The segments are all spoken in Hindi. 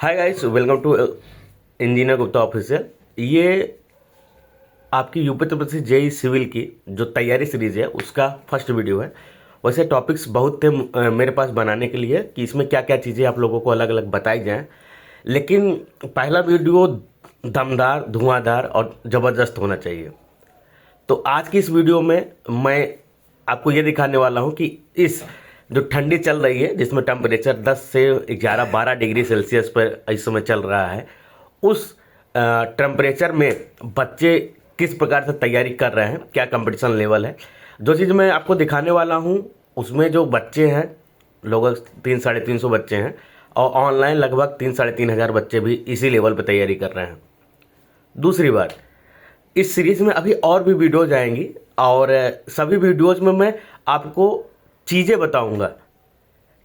Hi guys, welcome to engineer Gupta official. ये आपकी यूपी त्रिपुरा जेई सिविल की जो तैयारी सीरीज है उसका फर्स्ट वीडियो है। वैसे टॉपिक्स बहुत थे मेरे पास बनाने के लिए कि इसमें क्या क्या चीज़ें आप लोगों को अलग अलग बताई जाएं, लेकिन पहला वीडियो दमदार, धुआंधार और ज़बरदस्त होना चाहिए। तो आज की इस वीडियो में मैं आपको ये दिखाने वाला हूँ कि इस जो ठंडी चल रही है, जिसमें टेम्परेचर 10 से 11-12 डिग्री सेल्सियस पर इस समय चल रहा है, उस टेम्परेचर में बच्चे किस प्रकार से तैयारी कर रहे हैं, क्या कंपटीशन लेवल है। जो चीज़ मैं आपको दिखाने वाला हूँ उसमें जो बच्चे हैं, लगभग 300-350 बच्चे हैं, और ऑनलाइन लगभग 3-3.5 हज़ार बच्चे भी इसी लेवल पर तैयारी कर रहे हैं। दूसरी बात, इस सीरीज़ में अभी और भी वीडियोज़ आएंगी और सभी वीडियोज़ में मैं आपको चीज़ें बताऊंगा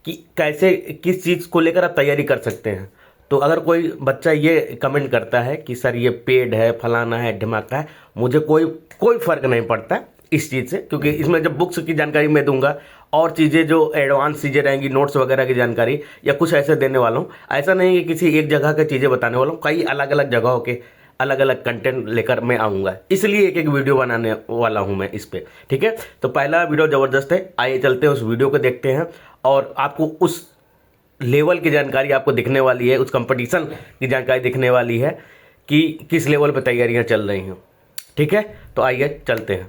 कि कैसे किस चीज़ को लेकर आप तैयारी कर सकते हैं। तो अगर कोई बच्चा ये कमेंट करता है कि सर ये पेड है, फलाना है, ढिमाका है, मुझे कोई फ़र्क नहीं पड़ता इस चीज़ से, क्योंकि इसमें जब बुक्स की जानकारी मैं दूंगा और चीज़ें जो एडवांस चीज़ें रहेंगी, नोट्स वगैरह की जानकारी या कुछ ऐसे देने वाला हूँ। ऐसा नहीं कि किसी एक जगह की चीज़ें बताने वाला हूँ, कई अलग अलग जगहों के अलग अलग कंटेंट लेकर मैं आऊँगा, इसलिए एक एक वीडियो बनाने वाला हूँ मैं इस पे। ठीक है, तो पहला वीडियो ज़बरदस्त है, आइए चलते हैं उस वीडियो को देखते हैं और आपको उस लेवल की जानकारी आपको दिखने वाली है, उस कंपटीशन की जानकारी दिखने वाली है कि किस लेवल पे तैयारियाँ चल रही हैं। ठीक है, तो आइए चलते हैं।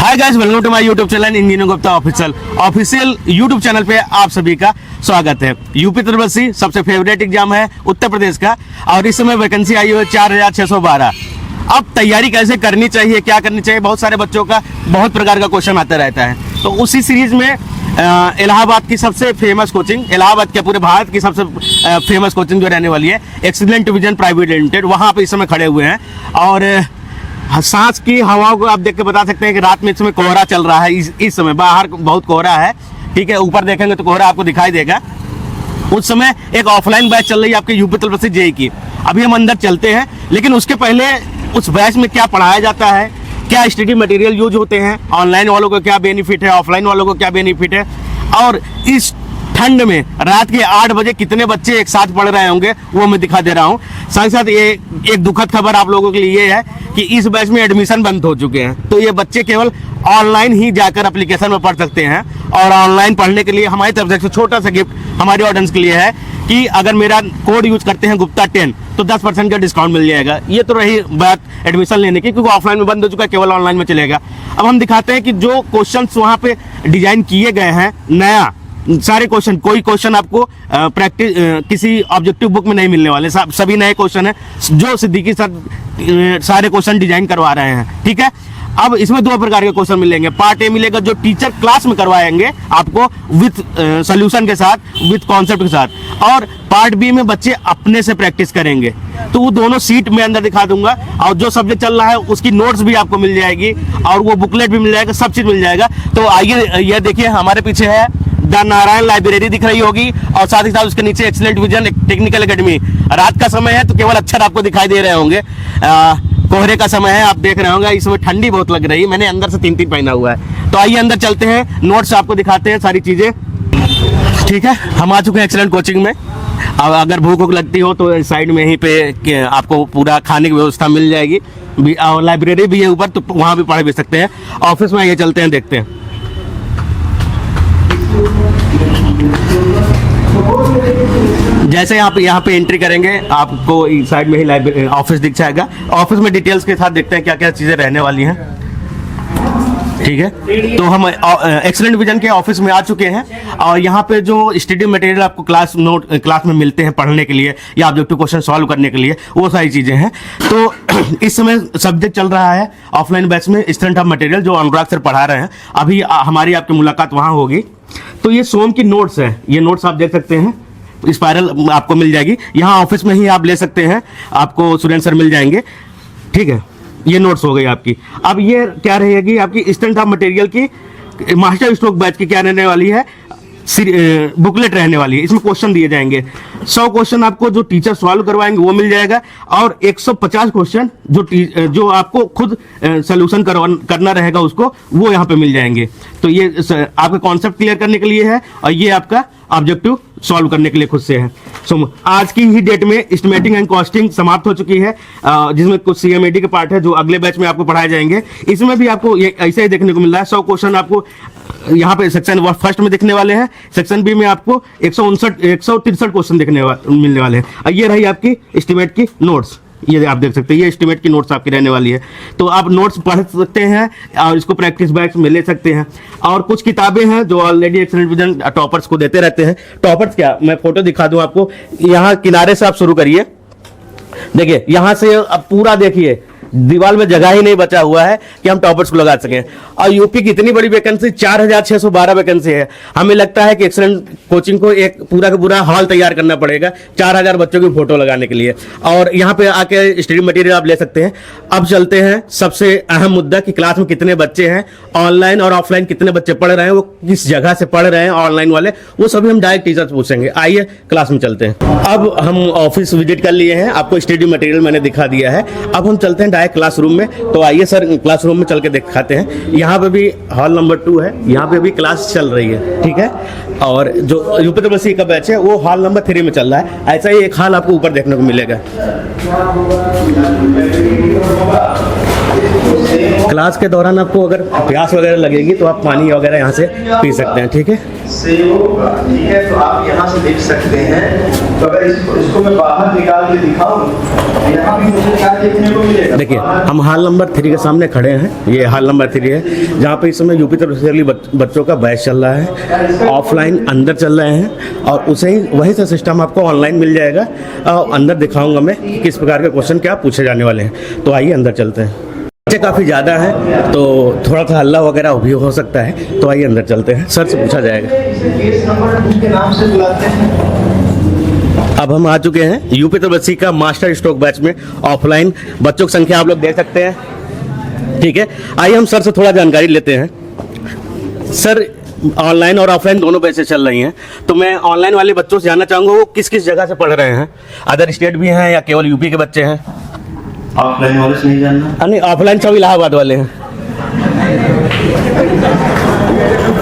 Hi guys, welcome to my YouTube channel engineer Gupta official YouTube channel पे आप सभी का स्वागत है। यूपी त्रिपुरा सबसे फेवरेट एग्जाम है उत्तर प्रदेश का और इस समय वैकेंसी आई हुई है 4612। अब तैयारी कैसे करनी चाहिए, क्या करनी चाहिए, बहुत सारे बच्चों का बहुत प्रकार का क्वेश्चन आता रहता है। तो उसी सीरीज में इलाहाबाद की सबसे फेमस कोचिंग, इलाहाबाद के पूरे भारत की सबसे फेमस कोचिंग जो रहने वाली है एक्सीलेंट विजन प्राइवेट लिमिटेड, वहाँ पे इस समय खड़े हुए हैं। और सांस की हवाओं को आप देख के बता सकते हैं कि रात में इस समय कोहरा चल रहा है। इस समय बाहर बहुत कोहरा है। ठीक है, ऊपर देखेंगे तो कोहरा आपको दिखाई देगा। उस समय एक ऑफलाइन बैच चल रही है आपके यूपी त्रिपुरा जेई की। अभी हम अंदर चलते हैं, लेकिन उसके पहले उस बैच में क्या पढ़ाया जाता है, क्या स्टडी मटेरियल यूज होते हैं, ऑनलाइन वालों को क्या बेनिफिट है, ऑफलाइन वालों को क्या बेनिफिट है, और इस ठंड में रात के 8 बजे कितने बच्चे एक साथ पढ़ रहे होंगे वो मैं दिखा दे रहा हूँ। साथ ही साथ ये एक दुखद खबर आप लोगों के लिए ये है कि इस बैच में एडमिशन बंद हो चुके हैं। तो ये बच्चे केवल ऑनलाइन ही जाकर एप्लीकेशन में पढ़ सकते हैं। और ऑनलाइन पढ़ने के लिए हमारी तरफ से छोटा सा गिफ्ट हमारे ऑडियंस के लिए है कि अगर मेरा कोड यूज करते हैं गुप्ता 10 तो 10% का डिस्काउंट मिल जाएगा। ये तो रही बात एडमिशन लेने की, क्योंकि ऑफलाइन में बंद हो चुका है, केवल ऑनलाइन में चलेगा। अब हम दिखाते हैं कि जो क्वेश्चन वहाँ पे डिजाइन किए गए हैं, नया सारे क्वेश्चन, कोई क्वेश्चन आपको प्रैक्टिस किसी ऑब्जेक्टिव बुक में नहीं मिलने वाले, सभी नए क्वेश्चन है जो सिद्दीकी सर सारे क्वेश्चन डिजाइन करवा रहे हैं। ठीक है, अब इसमें 2 प्रकार के क्वेश्चन मिलेंगे। पार्ट ए मिलेगा जो टीचर क्लास में करवाएंगे आपको विथ सॉल्यूशन के साथ, विथ कॉन्सेप्ट के साथ, और पार्ट बी में बच्चे अपने से प्रैक्टिस करेंगे। तो वो दोनों सीट में अंदर दिखा दूंगा और जो सब्जेक्ट चल रहा है उसकी नोट्स भी आपको मिल जाएगी और वो बुकलेट भी मिल जाएगा, सब चीज मिल जाएगा। तो आइए, यह देखिए हमारे पीछे है द नारायण लाइब्रेरी दिख रही होगी और साथ ही साथ उसके नीचे एक्सीलेंट विजन टेक्निकल एकेडमी। रात का समय है तो केवल अक्षर आपको दिखाई दे रहे होंगे, कोहरे का समय है, आप देख रहे होंगे। इसमें ठंडी बहुत लग रही है, मैंने अंदर से 3 पहना हुआ है। तो आइए अंदर चलते हैं, नोट्स आपको दिखाते हैं, सारी चीजें। ठीक है, हम आ चुके हैं एक्सीलेंट कोचिंग में। अब अगर भूख लगती हो तो साइड में ही पे आपको पूरा खाने की व्यवस्था मिल जाएगी और लाइब्रेरी भी है ऊपर, तो वहाँ भी पढ़ भी सकते हैं। ऑफिस में आइए चलते हैं, देखते हैं। जैसे यहाँ पे एंट्री करेंगे आपको साइड में ही लाइब्रेरी ऑफिस दिख जाएगा। ऑफिस में डिटेल्स के साथ देखते हैं क्या क्या चीजें रहने वाली हैं। ठीक है, तो हम एक्सीलेंट विजन के ऑफिस में आ चुके हैं और यहाँ पे जो स्टडी मटेरियल आपको क्लास में मिलते हैं पढ़ने के लिए या ऑब्जेक्टिव क्वेश्चन सॉल्व करने के लिए, वो सारी चीजें हैं। तो इस समय सब्जेक्ट चल रहा है ऑफलाइन बैच में स्टूडेंट ऑफ मटेरियल, जो अनुराग सर पढ़ा रहे हैं। अभी हमारी आपकी मुलाकात वहाँ होगी। तो ये सोम की नोट्स है, ये नोट्स आप देख सकते हैं। स्पायरल आपको मिल जाएगी। यहाँ ऑफिस में ही आप ले सकते हैं, आपको सुरेंद्र सर मिल जाएंगे। ठीक है, ये नोट्स हो गई आपकी। अब ये क्या रहेगी आपकी स्ट्रेंथ ऑफ मटेरियल की मास्टर स्ट्रोक बैच की क्या रहने वाली है, बुकलेट रहने वाली है। इसमें क्वेश्चन दिए जाएंगे, 100 क्वेश्चन आपको जो टीचर सॉल्व करवाएंगे वो मिल जाएगा, और 150 क्वेश्चन जो आपको खुद सोल्यूशन करना रहेगा उसको, वो यहाँ पे मिल जाएंगे। तो ये आपका कॉन्सेप्ट क्लियर करने के लिए है, और ये आपका ऑब्जेक्टिव सॉल्व करने के लिए खुद से है। सो आज की ही डेट में एस्टिमेटिंग एंड कॉस्टिंग समाप्त हो चुकी है, जिसमें कुछ सीएमएडी के पार्ट है जो अगले बैच में आपको पढ़ाए जाएंगे। इसमें भी आपको ये ऐसे ही देखने को मिल रहा है। 100 क्वेश्चन आपको यहाँ पे सेक्शन फर्स्ट में दिखने वाले हैं, सेक्शन बी में आपको 163 क्वेश्चन मिलने वाले हैं। और ये रही आपकी एस्टिमेट की नोट्स, ये आप देख सकते हैं, ये एस्टिमेट की नोट्स आपकी रहने वाली है। तो आप नोट्स पढ़ सकते हैं और इसको प्रैक्टिस बैच में ले सकते हैं। और कुछ किताबें हैं जो ऑलरेडी एक्सीलेंट विजन टॉपर्स को देते रहते हैं। टॉपर्स क्या, मैं फोटो दिखा दूं आपको। यहाँ किनारे से आप शुरू करिए, देखिए यहाँ से अब पूरा देखिए, दीवार में जगह ही नहीं बचा हुआ है कि हम टॉपर्स को लगा सकें। और यूपी की इतनी बड़ी वैकेंसी 4612 वैकेंसी है। हमें लगता है कि एक्सीलेंट कोचिंग को एक पूरा का पूरा हॉल तैयार करना पड़ेगा 4000 बच्चों की फोटो लगाने के लिए, और यहाँ पे आके स्टडी मटेरियल आप ले सकते हैं। अब चलते हैं सबसे अहम मुद्दा कि क्लास में कितने बच्चे हैं, ऑनलाइन और ऑफलाइन कितने बच्चे पढ़ रहे हैं, वो किस जगह से पढ़ रहे हैं ऑनलाइन वाले, वो सभी हम डायरेक्ट टीचर से पूछेंगे। आइए क्लास में चलते हैं। अब हम ऑफिस विजिट कर लिए हैं, आपको स्टडी मटेरियल मैंने दिखा दिया है। अब हम चलते हैं डायरेक्ट क्लासरूम में। तो आइए सर क्लासरूम में चल के दिखाते हैं। यहाँ पे भी हॉल नंबर 2 है, यहाँ पे भी क्लास चल रही है। ठीक है, और जो यूपी का बैच है वो हॉल नंबर 3 में चल रहा है। ऐसा ही एक हॉल आपको ऊपर देखने को मिलेगा। क्लास के दौरान आपको अगर प्यास वगैरह लगेगी तो आप पानी वगैरह यहाँ से पी सकते हैं। ठीक है, ठीक है, तो आप यहाँ से देख सकते हैं। तो अगर इसको मैं बाहर निकाल के दिखाऊं, यहाँ भी मुझे क्या देखने को मिलेगा। देखिए हम हॉल नंबर 3 के सामने खड़े हैं। ये हॉल नंबर 3 है, जहाँ पे इस समय यूपी बच्चों का बैच चल रहा है। ऑफलाइन अंदर चल रहे हैं, और उसे ही वही सा सिस्टम आपको ऑनलाइन मिल जाएगा। अंदर दिखाऊंगा मैं कि किस प्रकार के क्वेश्चन क्या पूछे जाने वाले हैं। तो आइए अंदर चलते हैं। बच्चे काफ़ी ज़्यादा है तो थोड़ा सा हल्ला वगैरह भी हो सकता है, तो आइए अंदर चलते हैं, सर से पूछा जाएगा। केस नंबर 2 के नाम से बुलाते हैं। अब हम आ चुके हैं यूपी का मास्टर स्ट्रोक बैच में। ऑफलाइन बच्चों की संख्या आप लोग देख सकते हैं। ठीक है, आइए हम सर से थोड़ा जानकारी लेते हैं। सर ऑनलाइन और ऑफलाइन दोनों बैचेस चल रही हैं, तो मैं ऑनलाइन वाले बच्चों से जानना चाहूँगा वो किस किस जगह से पढ़ रहे हैं। अदर स्टेट भी हैं या केवल यूपी के बच्चे हैं? ऑफलाइन वाले से नहीं जानना? नहीं, ऑफलाइन सब इलाहाबाद वाले हैं।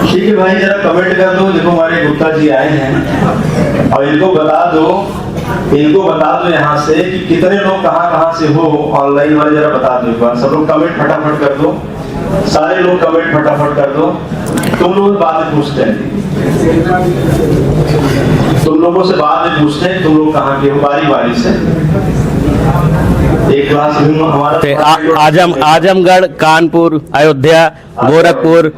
ठीक है भाई, जरा कमेंट कर दो। देखो हमारे गुप्ता जी आए हैं, और इनको बता दो यहाँ से कि कितने लोग कहाँ से हो ऑनलाइन वाले, जरा बता दो एक बार। सब लोग कमेंट फटाफट कर दो, सारे लोग कमेंट फटाफट कर दो। तुम लोग बाद में पूछते हैं, तुम लोगों से बाद में पूछते हैं तुम लोग कहाँ के हो, बारी बारी से। एक क्लास हमारा आजमगढ़, कानपुर, अयोध्या, गोरखपुर,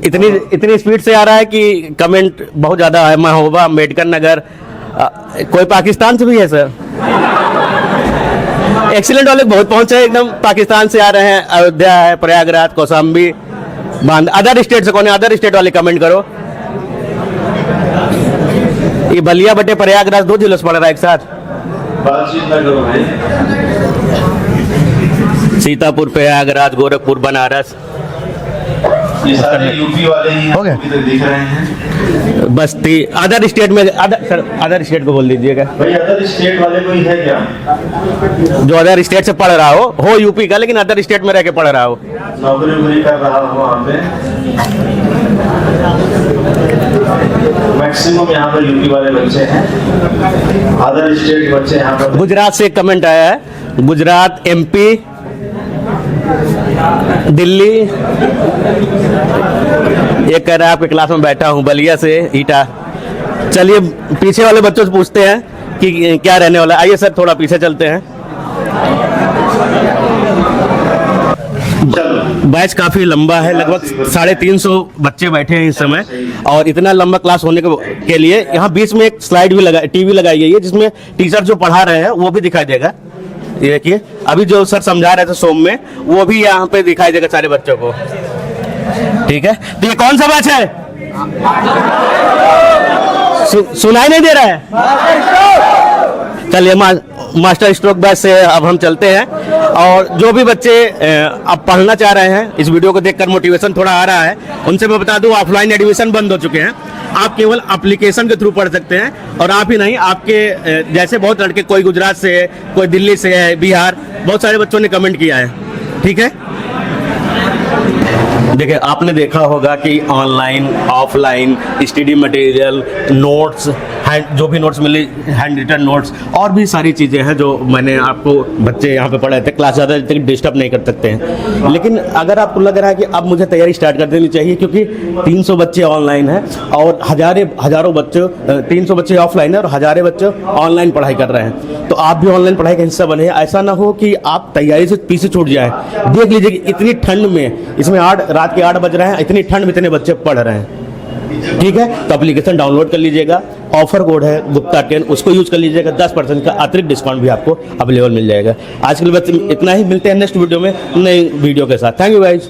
इतनी स्पीड से आ रहा है कि कमेंट बहुत ज्यादा है। महोबा, अम्बेडकर नगर, कोई पाकिस्तान से भी है सर। एक्सीलेंट वाले बहुत पहुंचे, एकदम पाकिस्तान से आ रहे हैं। अयोध्या है, प्रयागराज, कौशाम्बी, बांदा। अदर स्टेट से कौन है? अदर स्टेट वाले कमेंट करो। ये बलिया बटे प्रयागराज 2 जिलों से पड़ रहा है एक साथ। बातचीत ना करो भाई। सीतापुर, प्रयागराज, गोरखपुर, बनारस, ये सारे यूपी वाले ही हो गए? दिख रहे हैं। बस्ती, अदर स्टेट में अदर स्टेट को बोल दीजिएगा भाई। अदर स्टेट वाले कोई है क्या जो अदर स्टेट से पढ़ रहा हो यूपी का, लेकिन अदर स्टेट में रह के पढ़ रहा हो, नौकरी कर रहा हो वहाँ पे? मैक्सिमम यहाँ पर यूपी वाले बच्चे हैं, अदर स्टेट बच्चे यहाँ पर। गुजरात से एक कमेंट आया है, गुजरात, एमपी, दिल्ली। ये कह रहा है आपके क्लास में बैठा हूँ, बलिया से, ईटा। चलिए पीछे वाले बच्चों से पूछते हैं कि क्या रहने वाला है। आइए सर थोड़ा पीछे चलते हैं। बैच काफी लंबा है, लगभग 350 बच्चे बैठे हैं इस समय, और इतना लंबा क्लास होने के लिए यहाँ बीच में एक स्लाइड भी टीवी लगाई गई है, जिसमें टीचर जो पढ़ा रहे हैं वो भी दिखाई देगा। ये देखिए अभी जो सर समझा रहे थे सोम में, वो भी यहाँ पे दिखाई देगा सारे बच्चों को। ठीक है, तो ये कौन सा बैच है? सुनाई नहीं दे रहा है? चलिए मास्टर स्ट्रोक बैच से अब हम चलते हैं। और जो भी बच्चे अब पढ़ना चाह रहे हैं, इस वीडियो को देखकर मोटिवेशन थोड़ा आ रहा है, उनसे मैं बता दूं ऑफलाइन एडमिशन बंद हो चुके हैं। आप केवल एप्लीकेशन के थ्रू पढ़ सकते हैं। और आप ही नहीं, आपके जैसे बहुत लड़के, कोई गुजरात से है, कोई दिल्ली से है, बिहार, बहुत सारे बच्चों ने कमेंट किया है। ठीक है, देखिए आपने देखा होगा कि online offline study material, notes, जो भी नोट्स मिले, हैंड रिटन नोट्स और भी सारी चीज़ें हैं जो मैंने आपको, बच्चे यहाँ पे पढ़ाए थे। क्लास ज़्यादा तक डिस्टर्ब नहीं कर सकते हैं। लेकिन अगर आपको लग रहा है कि अब मुझे तैयारी स्टार्ट कर देनी चाहिए, क्योंकि 300 बच्चे ऑनलाइन हैं और हज़ारों बच्चे, 300 बच्चे ऑफलाइन है और हज़ारों बच्चे ऑनलाइन पढ़ाई कर रहे हैं। तो आप भी ऑनलाइन पढ़ाई का हिस्सा बने। ऐसा ना हो कि आप तैयारी से पीछे छूट जाए। देख लीजिए कि इतनी ठंड में, इसमें रात के 8 बज रहे हैं, इतनी ठंड में इतने बच्चे पढ़ रहे हैं। ठीक है, तो एप्लीकेशन डाउनलोड कर लीजिएगा। ऑफर कोड है गुप्ता 10, उसको यूज कर लीजिएगा। 10% का अतिरिक्त डिस्काउंट भी आपको अवेलेबल मिल जाएगा। आज के लिए बस इतना ही, मिलते हैं नेक्स्ट वीडियो में नई वीडियो के साथ। Thank you guys.